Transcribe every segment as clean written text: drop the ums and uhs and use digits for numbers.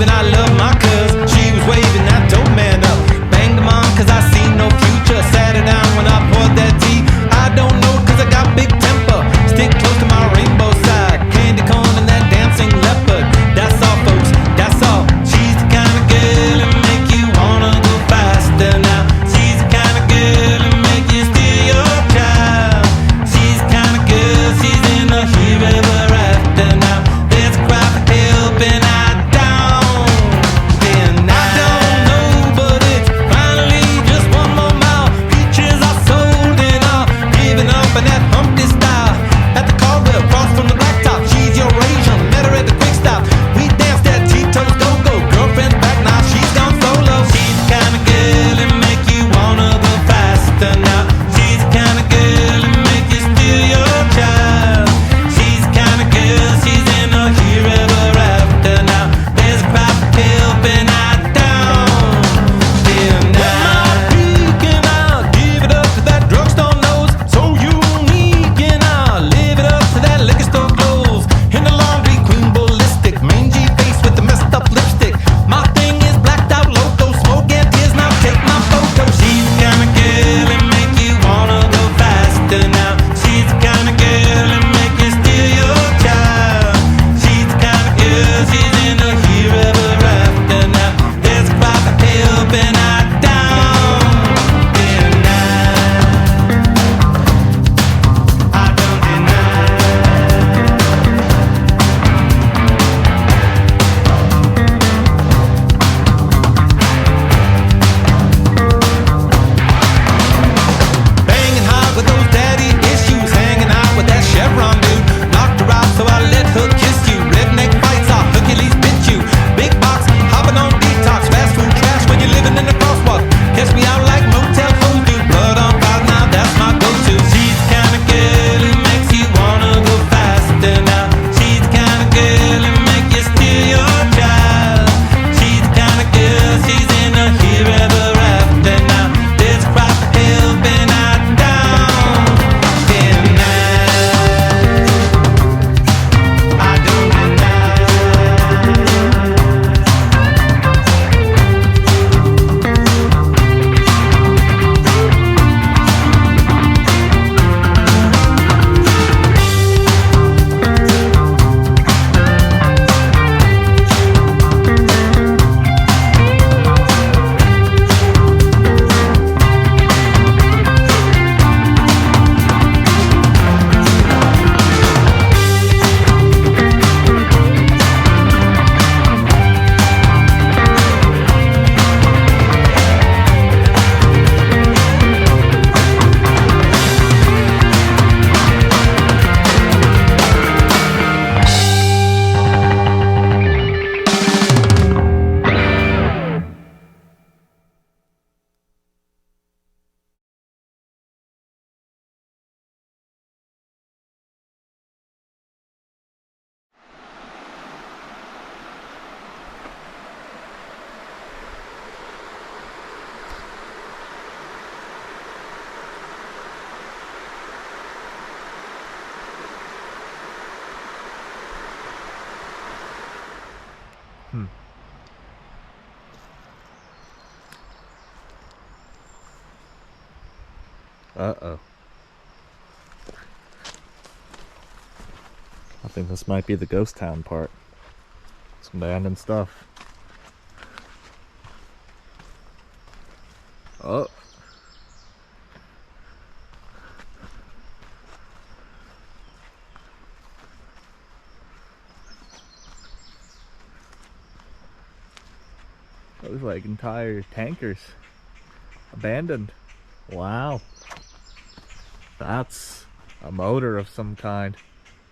waving, I love my cuz. She was waving, I told man up. Banged him on cause I see no future. Sat her down when I poured that tea. I don't know cause I got big temper. Stick close to my rainbow side. Candy corn and that dancing leopard. That's all folks, that's all. She's the kind of girl that make you wanna go faster now. She's the kind of girl that make you steal your child. She's the kind of girl, she's in a here ever after now. There's a cry for help and I don't. And I don't know, but it's finally just one more mile. Peaches are sold and I'm giving up in that Humpty style. At the Caldwell, across from the blacktop. She's your Asian, met her at the quick stop. We danced that Tito's go-go. Girlfriend's back now, she's gone solo. She's the kind of girl that make you wanna go faster now. She's the kind of girl that make you steal your child. She's the kind of girl, she's in a here ever after now. There's a cry for help and I don't. And I peak and I'll give it up to that drugstore nose. So unique and I'll live it up to that liquor store clothes. In the laundry queen ballistic, mangy face with the messed up lipstick. My thing is blacked out loco, smoke and tears, now take my photo. She's the kind of girl that make you wanna go faster now. She's the kind of girl that make you steal your child. She's the kind of girl, she's in a here ever after now. There's a cry for help and I don't. And I don't deny. Banging hard with those daddy issues, hanging out with that Chevron dude. Knocked her out, so I let her kiss you. Redneck fights, I'll Hercules bit you. Big box, hopping on detox. Fast food trash when you're living in the crosswalk. Catch me out like motel food, do blood on fire, now that's my go-to. She's the kind of girl who makes you wanna go faster now. She's the kind of girl who make you steal your child. She's the kind of girl, she's in a here ever after now. There's a cry for help and I don't. And I don't deny. Uh-oh. I think this might be the ghost town part. Some abandoned stuff. Oh. Looks like entire tankers. Abandoned. Wow. That's a motor of some kind.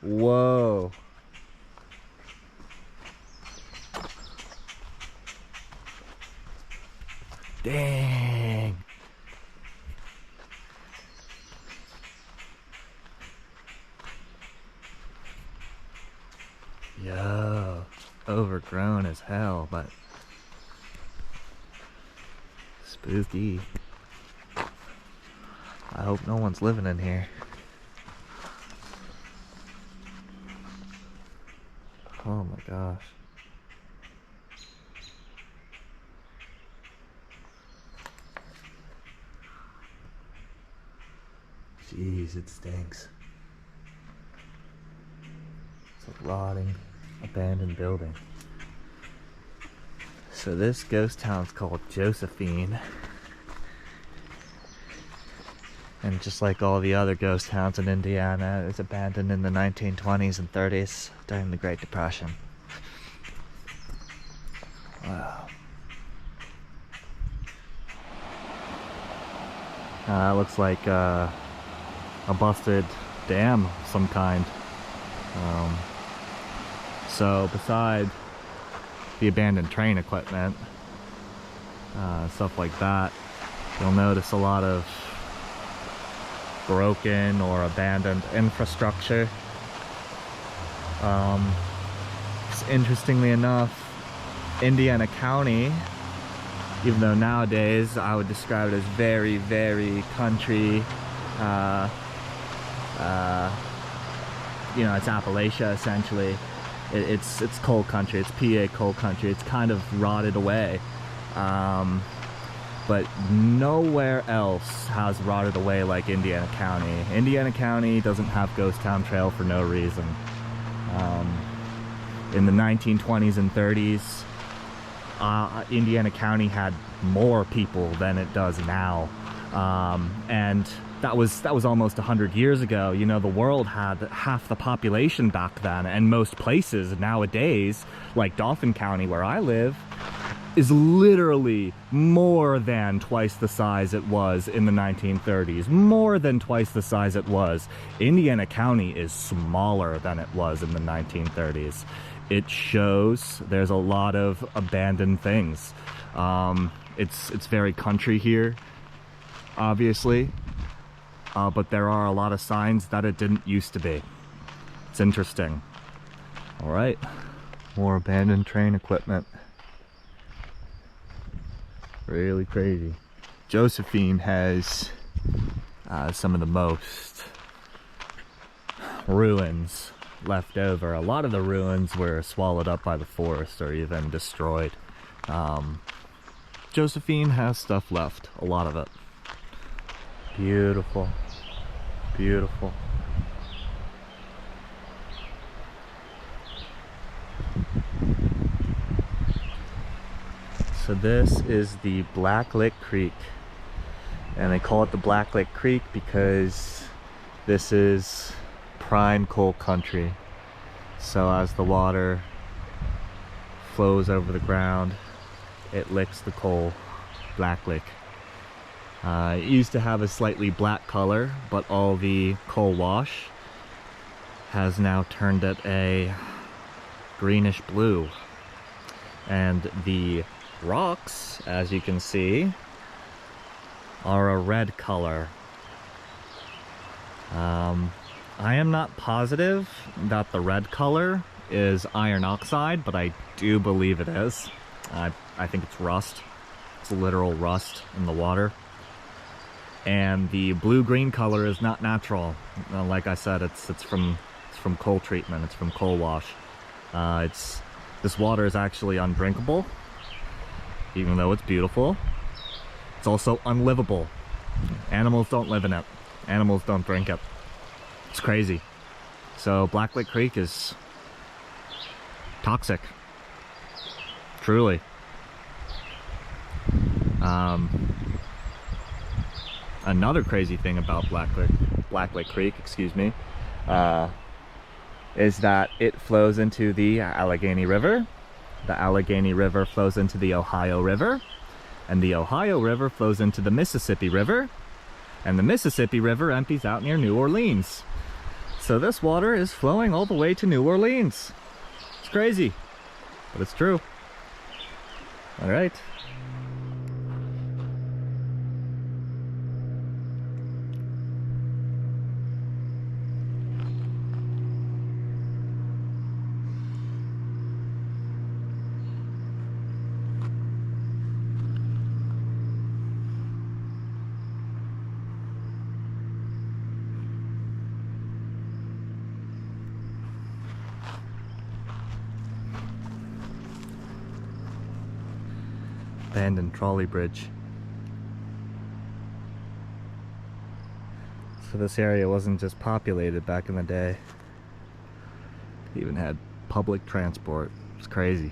Whoa. Dang. Yo. Overgrown as hell, but spooky. I hope no one's living in here. Oh my gosh. Jeez, it stinks. It's a rotting, abandoned building. So this ghost town's called Josephine. And just like all the other ghost towns in Indiana, it was abandoned in the 1920s and 30s during the Great Depression. Wow. That looks like a busted dam of some kind. So beside the abandoned train equipment, stuff like that, you'll notice a lot of broken or abandoned infrastructure. Interestingly enough, Indiana County, even though nowadays I would describe it as very, very country, you know, it's Appalachia essentially. It's coal country, it's PA coal country, it's kind of rotted away. But nowhere else has rotted away like Indiana County. Indiana County doesn't have Ghost Town Trail for no reason. In the 1920s and 30s, Indiana County had more people than it does now. And that was almost 100 years ago. You know, the world had half the population back then, and most places nowadays, like Dauphin County where I live, is literally more than twice the size it was in the 1930s. More than twice the size it was. Indiana County is smaller than it was in the 1930s. It shows there's a lot of abandoned things. It's very country here, obviously, but there are a lot of signs that it didn't used to be. It's interesting. All right, more abandoned train equipment. Really crazy. Josephine has some of the most ruins left over. A lot of the ruins were swallowed up by the forest or even destroyed. Josephine has stuff left, a lot of it. Beautiful, beautiful. So this is the Blacklick Creek, and they call it the Blacklick Creek because this is prime coal country. So as the water flows over the ground, it licks the coal. Blacklick. It used to have a slightly black color, but all the coal wash has now turned it a greenish blue. And the rocks, as you can see, are a red color. I am not positive that the red color is iron oxide, but I do believe it is. I think it's rust. It's literal rust in the water. And the blue-green color is not natural. Like I said, it's from coal treatment. It's from coal wash. This water is actually undrinkable, even though it's beautiful. It's also unlivable. Animals don't live in it. Animals don't drink it. It's crazy. So Blacklick Creek is toxic. Truly. Another crazy thing about Blacklick Creek, excuse me, is that it flows into the Allegheny River. The Allegheny River flows into the Ohio River, and the Ohio River flows into the Mississippi River, and the Mississippi River empties out near New Orleans. So this water is flowing all the way to New Orleans. It's crazy, but it's true. All right. Abandoned trolley bridge. So this area wasn't just populated back in the day. It even had public transport. It's crazy.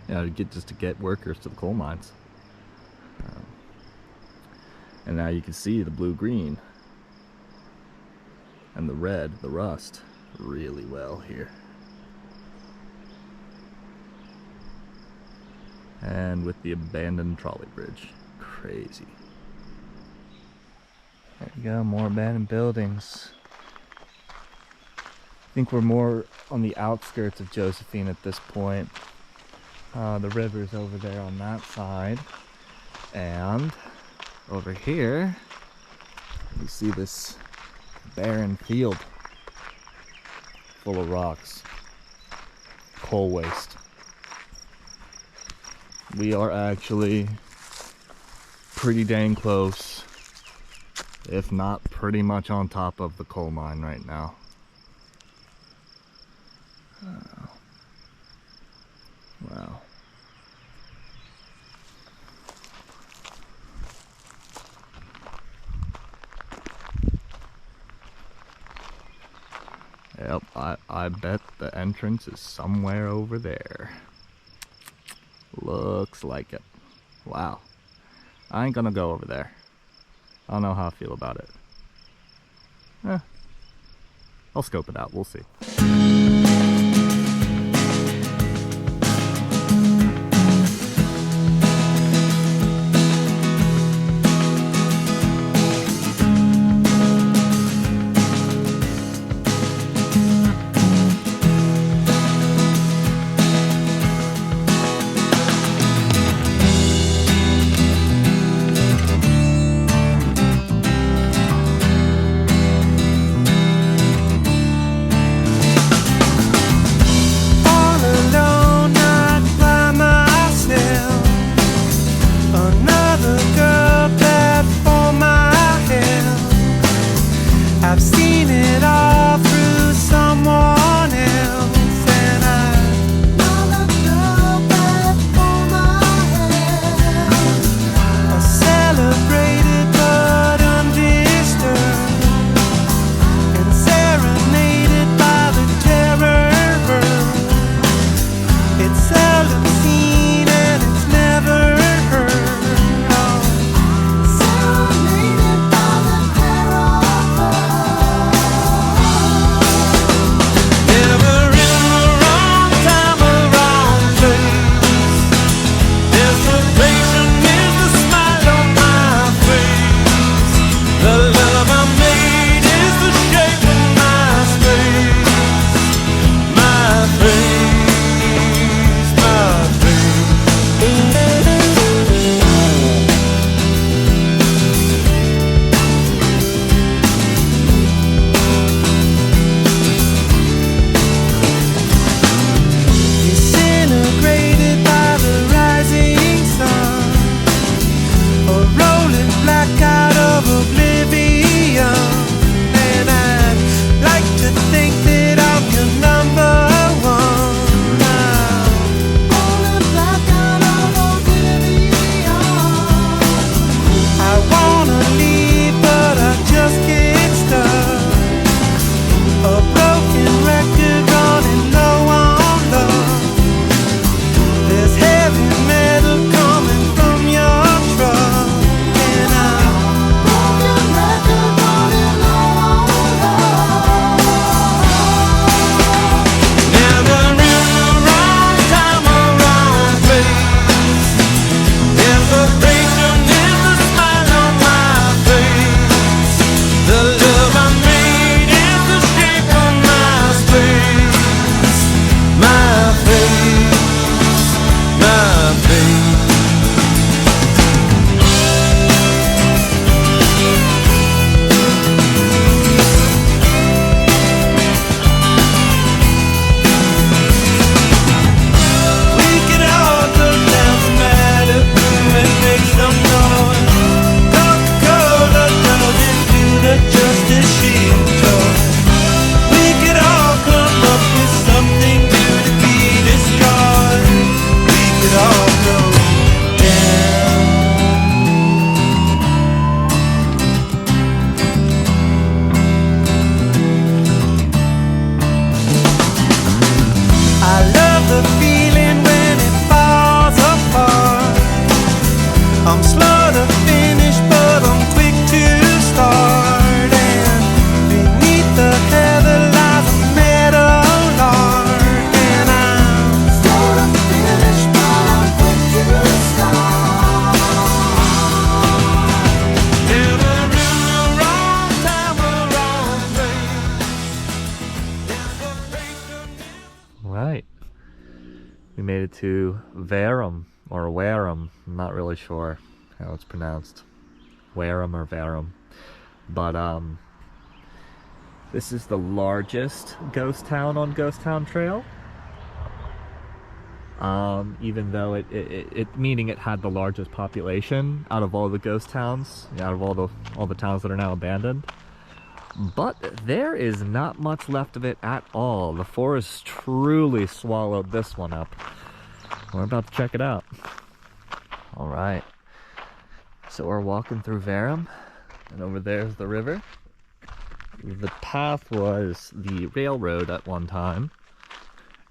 You know, to get workers to the coal mines. And now you can see the blue-green and the red, the rust, really well here. And with the abandoned trolley bridge. Crazy. There you go, more abandoned buildings. I think we're more on the outskirts of Josephine at this point. The river's over there on that side. And over here, you see this barren field full of rocks. Coal waste. We are actually pretty dang close, if not pretty much on top of the coal mine right now. Wow. Yep, I bet the entrance is somewhere over there. Looks like it. Wow. I ain't gonna go over there. I don't know how I feel about it. I'll scope it out, we'll see. it to Verum or Wareham. I'm not really sure how it's pronounced, Wareham or Verum, but this is the largest ghost town on Ghost Town Trail. Even though it meaning it had the largest population out of all the ghost towns, out of all the towns that are now abandoned. But there is not much left of it at all. The forest truly swallowed this one up. We're about to check it out. All right. So we're walking through Verum, and over there's the river. The path was the railroad at one time,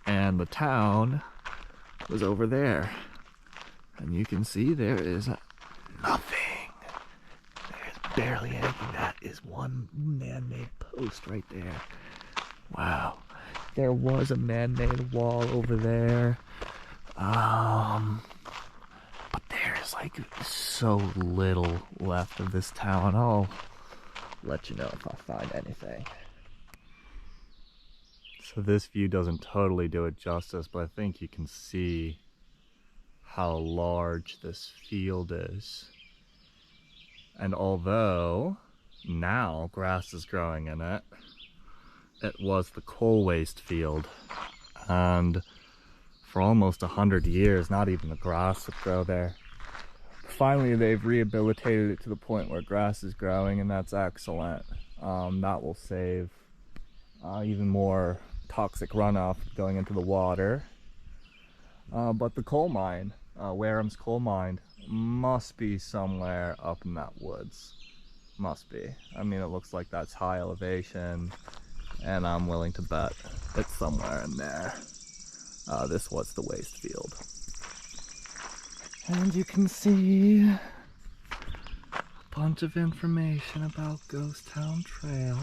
and the town was over there. And you can see there is nothing. There's barely anything. That is one man-made post right there. Wow. There was a man-made wall over there. But there's like so little left of this town. I'll let you know if I find anything. So this view doesn't totally do it justice, but I think you can see how large this field is. And although now grass is growing in it, it was the coal waste field. And for almost 100 years, not even the grass would grow there. Finally, they've rehabilitated it to the point where grass is growing, and that's excellent. That will save even more toxic runoff going into the water. But the coal mine, Wareham's coal mine, must be somewhere up in that woods. Must be. I mean, it looks like that's high elevation, and I'm willing to bet it's somewhere in there. This was the waste field. And you can see a bunch of information about Ghost Town Trail.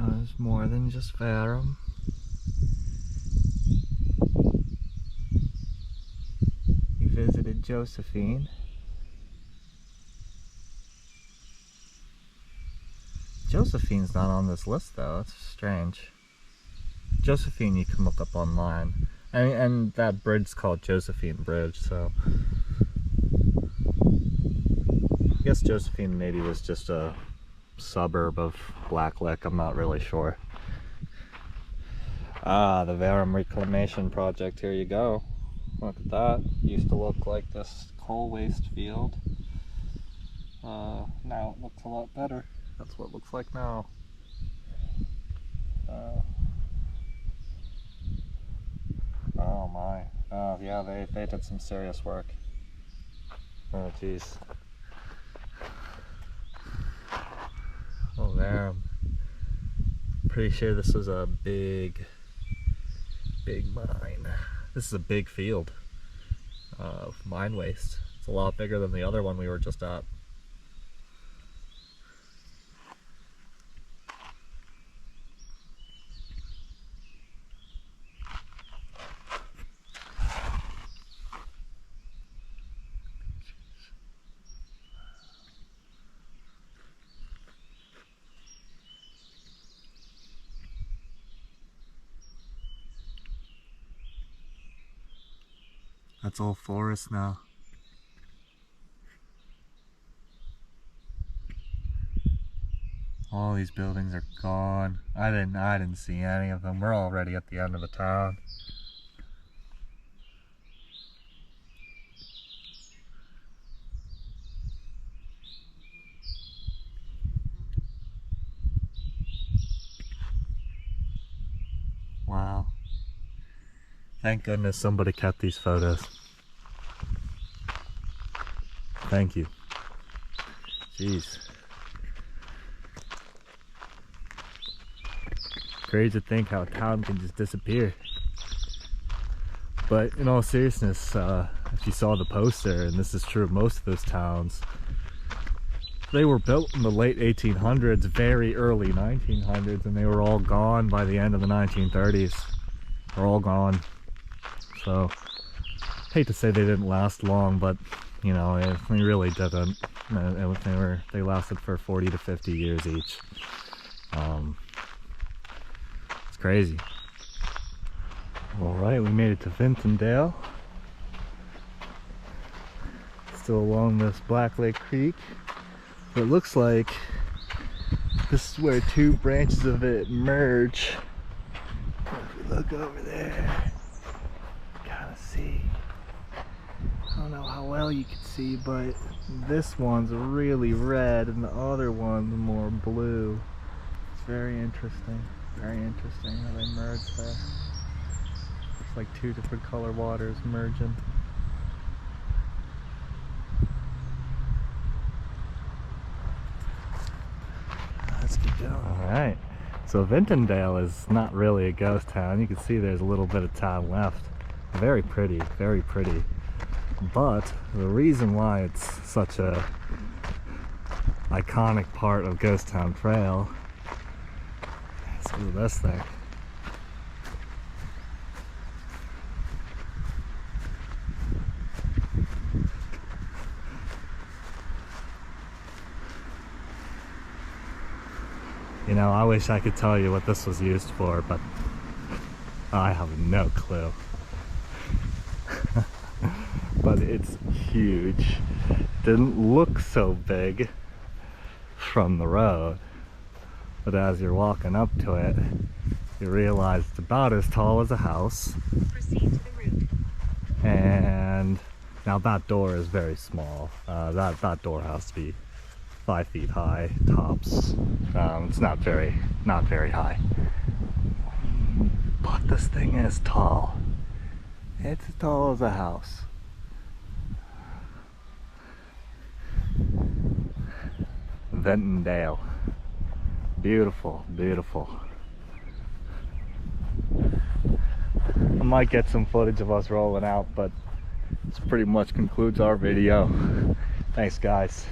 There's more than just Verum. We visited Josephine. Josephine's not on this list though, it's strange. Josephine you can look up online. And that bridge's called Josephine Bridge, so I guess Josephine maybe was just a suburb of Blacklick, I'm not really sure. Ah, the Verum Reclamation Project, here you go. Look at that. Used to look like this coal waste field. Now it looks a lot better. That's what it looks like now. Oh my. Oh yeah, they did some serious work. Oh jeez. Oh, Verum. Pretty sure this was a big mine. This is a big field of mine waste. It's a lot bigger than the other one we were just at. That's all forest now. All these buildings are gone. I didn't see any of them. We're already at the end of the town. Wow. Thank goodness somebody kept these photos. Thank you. Jeez. Crazy to think how a town can just disappear. But in all seriousness, if you saw the poster, and this is true of most of those towns, they were built in the late 1800s, very early 1900s, and they were all gone by the end of the 1930s. They're all gone. So, hate to say they didn't last long, but you know, they really didn't. They lasted for 40 to 50 years each. It's crazy. Alright, we made it to Vintondale. Still along this Black Lake Creek. But it looks like this is where two branches of it merge. If we look over there, kind of see. I don't know how well you can see, but this one's really red and the other one's more blue. It's very interesting how they merge there. It's like two different color waters merging. Let's keep going. Alright, so Vintondale is not really a ghost town. You can see there's a little bit of town left. Very pretty, very pretty. But the reason why it's such a iconic part of Ghost Town Trail, let's do this thing. You know, I wish I could tell you what this was used for, but I have no clue. But it's huge. Didn't look so big from the road, but as you're walking up to it, you realize it's about as tall as a house. Proceed to the route. And now that door is very small. That door has to be 5 feet high tops. It's not very high, but this thing is tall. It's as tall as a house. Vintondale, beautiful, beautiful. I might get some footage of us rolling out, but this pretty much concludes our video. Thanks, guys.